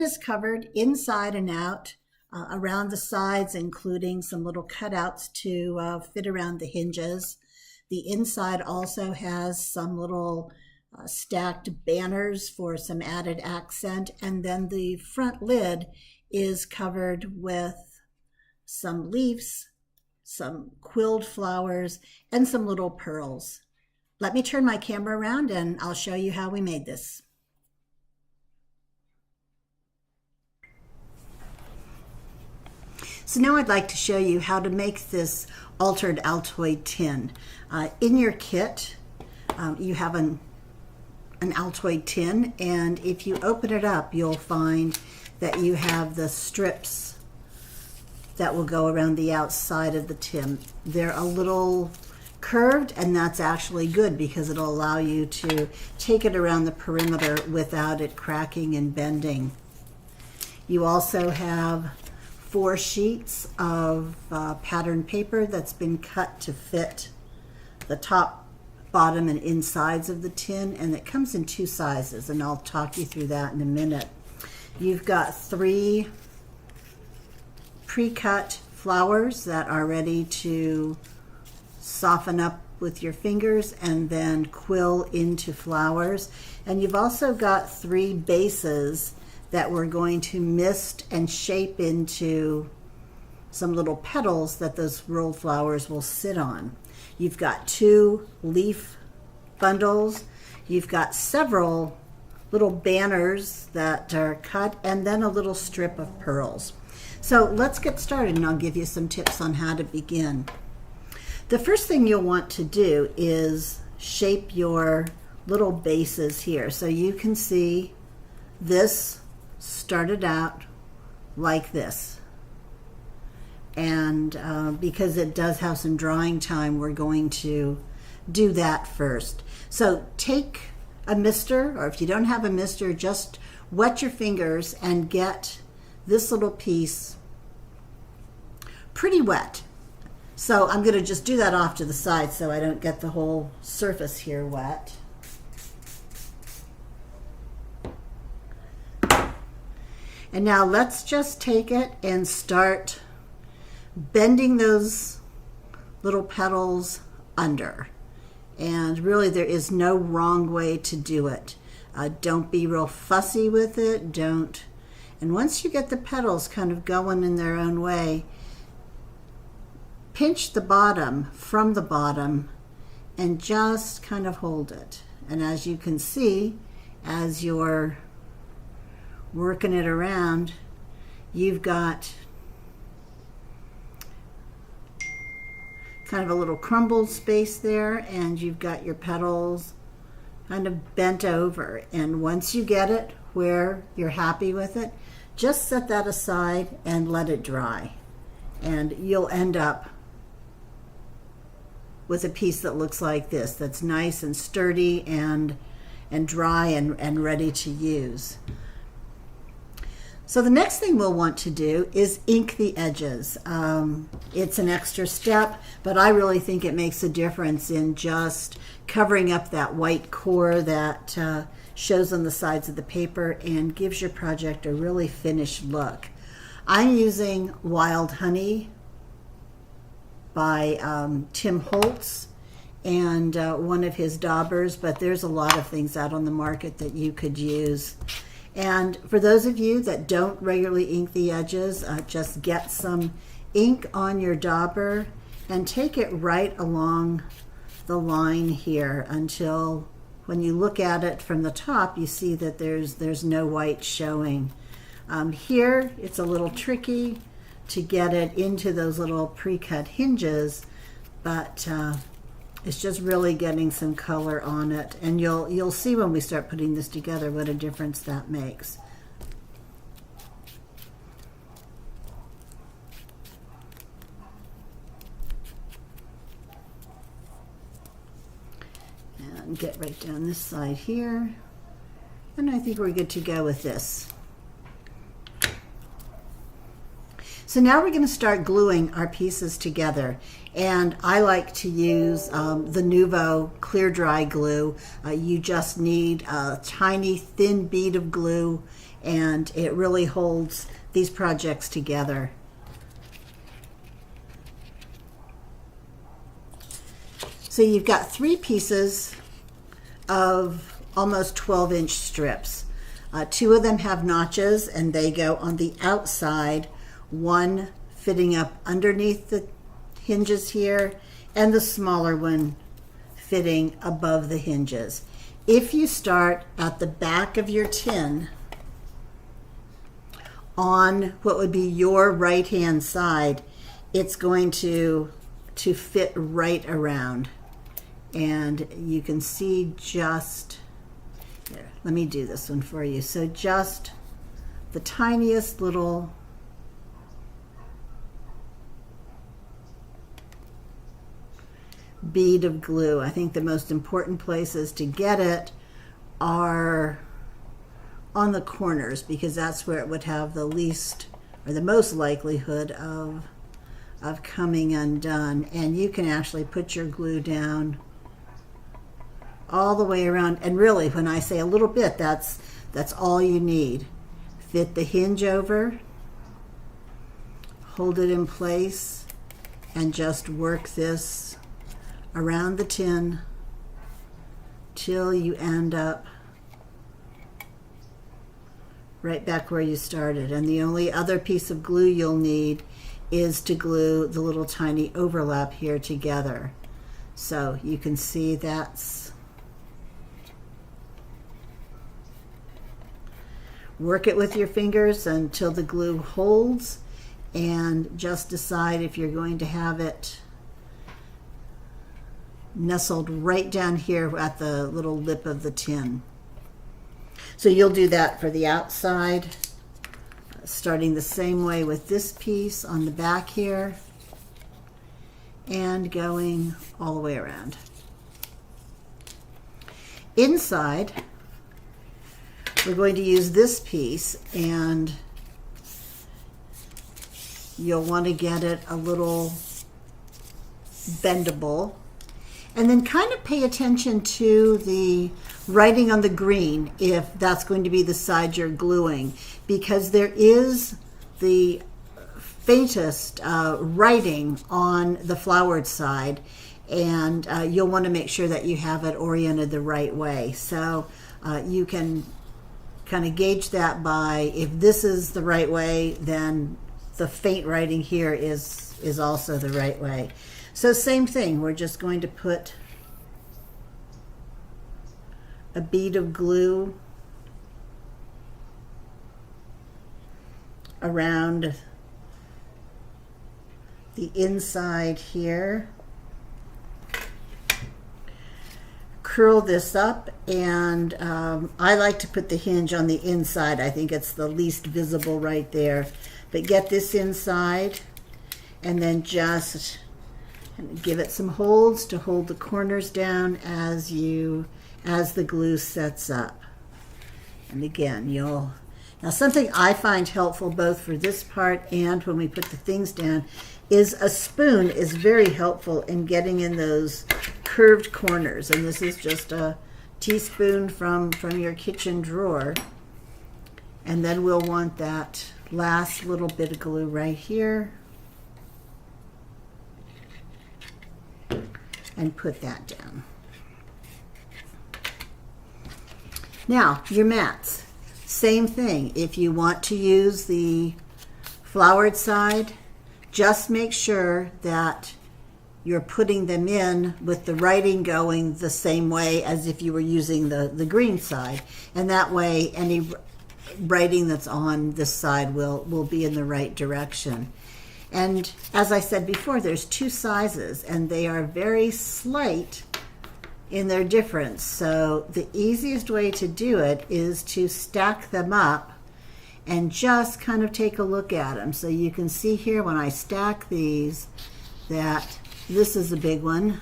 is covered inside and out, around the sides, including some little cutouts to fit around the hinges. The inside also has some little stacked banners for some added accent, and then the front lid is covered with some leaves, some quilled flowers, and some little pearls. Let me turn my camera around and I'll show you how we made this. So now I'd like to show you how to make this altered Altoid tin. In your kit, you have an Altoid tin, and if you open it up, you'll find that you have the strips that will go around the outside of the tin. They're a little curved, and that's actually good because it'll allow you to take it around the perimeter without it cracking and bending. You also have 4 sheets of pattern paper that's been cut to fit the top, bottom, and insides of the tin, and it comes in 2 sizes, and I'll talk you through that in a minute. You've got 3 pre-cut flowers that are ready to soften up with your fingers and then quill into flowers. And you've also got 3 bases that we're going to mist and shape into some little petals that those rolled flowers will sit on. You've got 2 leaf bundles. You've got several little banners that are cut, and then a little strip of pearls. So let's get started, and I'll give you some tips on how to begin. The first thing you'll want to do is shape your little bases here. So you can see this started out like this, and because it does have some drying time, we're going to do that first. So take a mister, or if you don't have a mister, just wet your fingers and get this little piece pretty wet. So I'm going to just do that off to the side so I don't get the whole surface here wet. And now let's just take it and start bending those little petals under. And really there is no wrong way to do it. Don't be real fussy with it. And once you get the petals kind of going in their own way, pinch the bottom from the bottom and just kind of hold it. And as you can see, as you're working it around, you've got kind of a little crumbled space there, and you've got your petals kind of bent over. And once you get it where you're happy with it, just set that aside and let it dry. And you'll end up with a piece that looks like this, that's nice and sturdy and dry and ready to use. So the next thing we'll want to do is ink the edges. It's an extra step, but I really think it makes a difference in just covering up that white core that shows on the sides of the paper and gives your project a really finished look. I'm using Wild Honey by Tim Holtz and one of his daubers, but there's a lot of things out on the market that you could use. And for those of you that don't regularly ink the edges, just get some ink on your dauber and take it right along the line here until when you look at it from the top, you see that there's no white showing. Here, it's a little tricky to get it into those little pre-cut hinges, but it's just really getting some color on it, and you'll see when we start putting this together what a difference that makes. And get right down this side here, and I think we're good to go with this. So now we're going to start gluing our pieces together, and I like to use the Nuvo Clear Dry glue. You just need a tiny thin bead of glue and it really holds these projects together. So you've got 3 pieces of almost 12-inch strips. 2 of them have notches, and they go on the outside, one fitting up underneath the hinges here, and the smaller one fitting above the hinges. If you start at the back of your tin on what would be your right-hand side, it's going to fit right around. And you can see just, here, let me do this one for you. So just the tiniest little bead of glue. I think the most important places to get it are on the corners, because that's where it would have the least or the most likelihood of coming undone. And you can actually put your glue down all the way around, and really when I say a little bit, that's all you need. Fit the hinge over, hold it in place, and just work this around the tin till you end up right back where you started. And the only other piece of glue you'll need is to glue the little tiny overlap here together. So you can see that's, work it with your fingers until the glue holds, and just decide if you're going to have it nestled right down here at the little lip of the tin. So you'll do that for the outside, starting the same way with this piece on the back here and going all the way around. Inside, we're going to use this piece, and you'll want to get it a little bendable, and then kind of pay attention to the writing on the green if that's going to be the side you're gluing, because there is the faintest writing on the flowered side, and you'll want to make sure that you have it oriented the right way. So you can kind of gauge that by, if this is the right way, then the faint writing here is also the right way. So same thing, we're just going to put a bead of glue around the inside here. Curl this up, and I like to put the hinge on the inside. I think it's the least visible right there. But get this inside, and then just give it some holds to hold the corners down as the glue sets up. And again, now something I find helpful both for this part and when we put the things down is a spoon is very helpful in getting in those curved corners. And this is just a teaspoon from your kitchen drawer. And then we'll want that last little bit of glue right here. And put that down. Now, your mats. Same thing. If you want to use the flowered side, just make sure that you're putting them in with the writing going the same way as if you were using the green side. And that way, any writing that's on this side will be in the right direction. And as I said before, there's 2 sizes, and they are very slight in their difference. So the easiest way to do it is to stack them up and just kind of take a look at them. So you can see here when I stack these that this is a big one,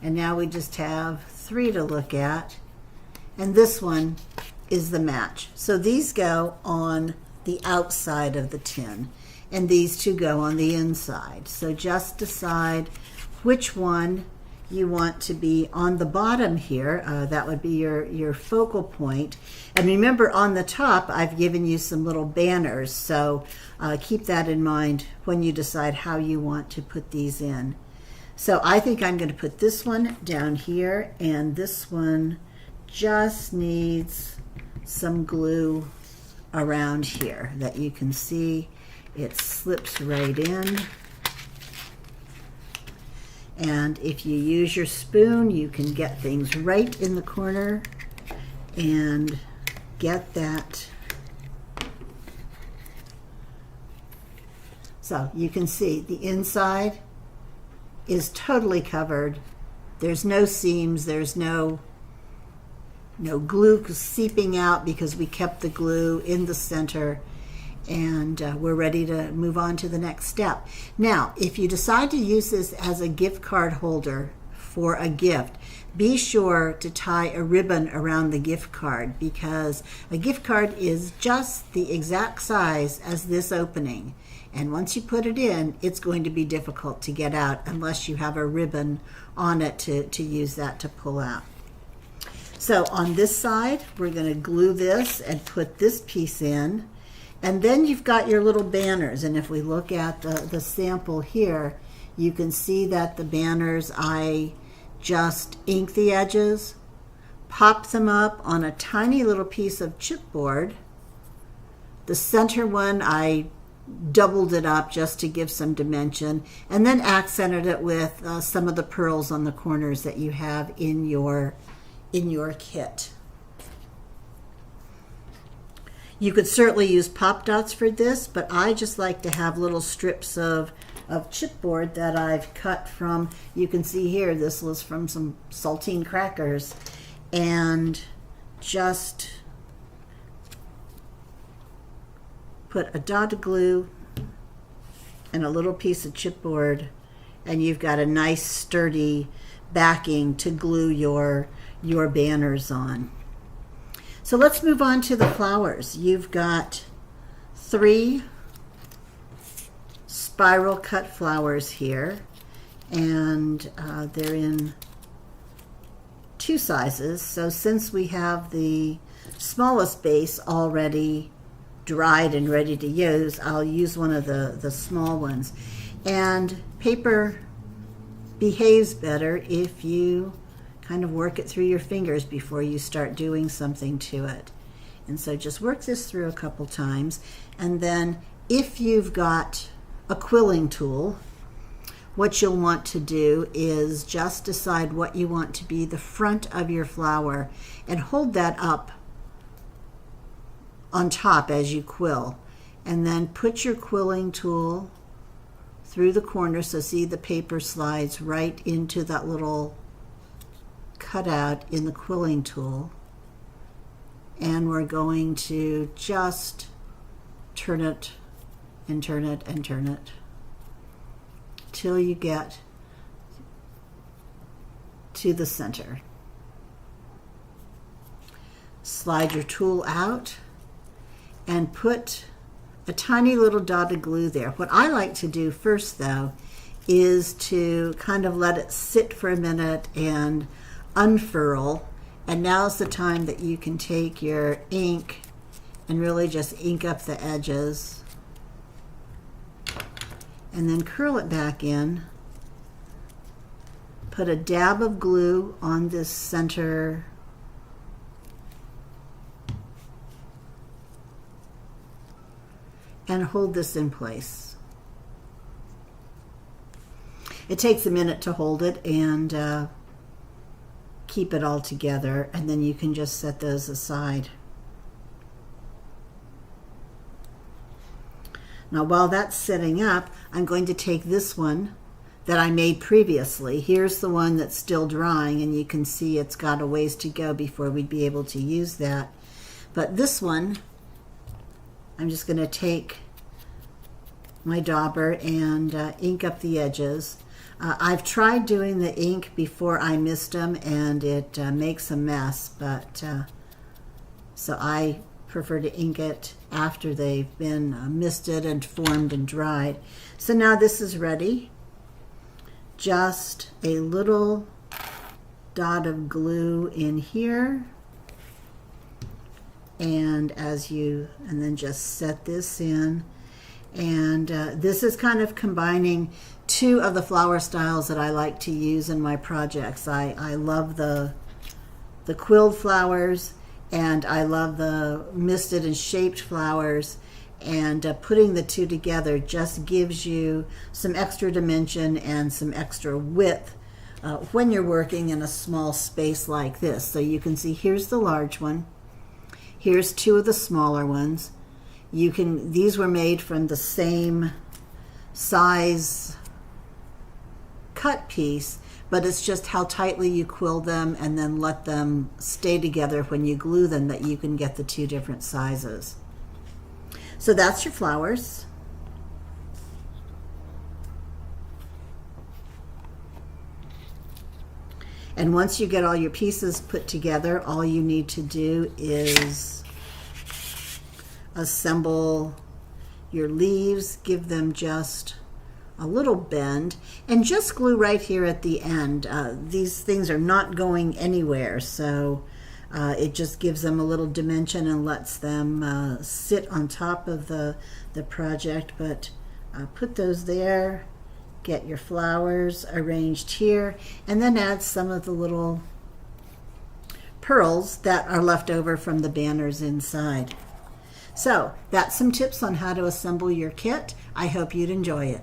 and now we just have 3 to look at, and this one is the match. So these go on the outside of the tin, and these 2 go on the inside. So just decide which one you want to be on the bottom here. That would be your focal point. And remember, on the top, I've given you some little banners, so keep that in mind when you decide how you want to put these in. So I think I'm going to put this one down here, and this one just needs some glue around here that you can see. It slips right in. And if you use your spoon, you can get things right in the corner and get that. So you can see the inside is totally covered. There's no seams, there's no glue seeping out because we kept the glue in the center. And we're ready to move on to the next step. Now, if you decide to use this as a gift card holder for a gift, be sure to tie a ribbon around the gift card, because a gift card is just the exact size as this opening. And once you put it in, it's going to be difficult to get out unless you have a ribbon on it to use that to pull out. So on this side, we're going to glue this and put this piece in. And then you've got your little banners. And if we look at the sample here, you can see that the banners, I just ink the edges, pop them up on a tiny little piece of chipboard. The center one, I doubled it up just to give some dimension, and then accented it with some of the pearls on the corners that you have in your kit. You could certainly use pop dots for this, but I just like to have little strips of chipboard that I've cut from, you can see here, this was from some saltine crackers, and just put a dot of glue and a little piece of chipboard, and you've got a nice sturdy backing to glue your banners on. So let's move on to the flowers. You've got 3 spiral cut flowers here, and they're in 2 sizes. So since we have the smallest base already dried and ready to use, I'll use one of the small ones. And paper behaves better if you kind of work it through your fingers before you start doing something to it. And so just work this through a couple times. And then if you've got a quilling tool, what you'll want to do is just decide what you want to be the front of your flower and hold that up on top as you quill. And then put your quilling tool through the corner, so see the paper slides right into that little cutout in the quilling tool, and we're going to just turn it and turn it and turn it till you get to the center. Slide your tool out and put a tiny little dot of glue there. What I like to do first, though, is to kind of let it sit for a minute and unfurl, and now's the time that you can take your ink and really just ink up the edges and then curl it back in. Put a dab of glue on this center and hold this in place. It takes a minute to hold it and keep it all together, and then you can just set those aside. Now while that's setting up, I'm going to take this one that I made previously. Here's the one that's still drying, and you can see it's got a ways to go before we'd be able to use that. But this one, I'm just going to take my dauber and ink up the edges. I've tried doing the ink before I mist them, and it makes a mess, but so I prefer to ink it after they've been misted and formed and dried. So now this is ready. Just a little dot of glue in here. And then just set this in. And this is kind of combining two of the flower styles that I like to use in my projects. I love the quilled flowers, and I love the misted and shaped flowers. And putting the two together just gives you some extra dimension and some extra width when you're working in a small space like this. So you can see here's the large one. Here's two of the smaller ones. These were made from the same size cut piece, but it's just how tightly you quill them and then let them stay together when you glue them that you can get the two different sizes. So that's your flowers. And once you get all your pieces put together, all you need to do is assemble your leaves, give them just a little bend, and just glue right here at the end. These things are not going anywhere, so it just gives them a little dimension and lets them sit on top of the project. But put those there, get your flowers arranged here, and then add some of the little pearls that are left over from the banners inside. So that's some tips on how to assemble your kit. I hope you'd enjoy it.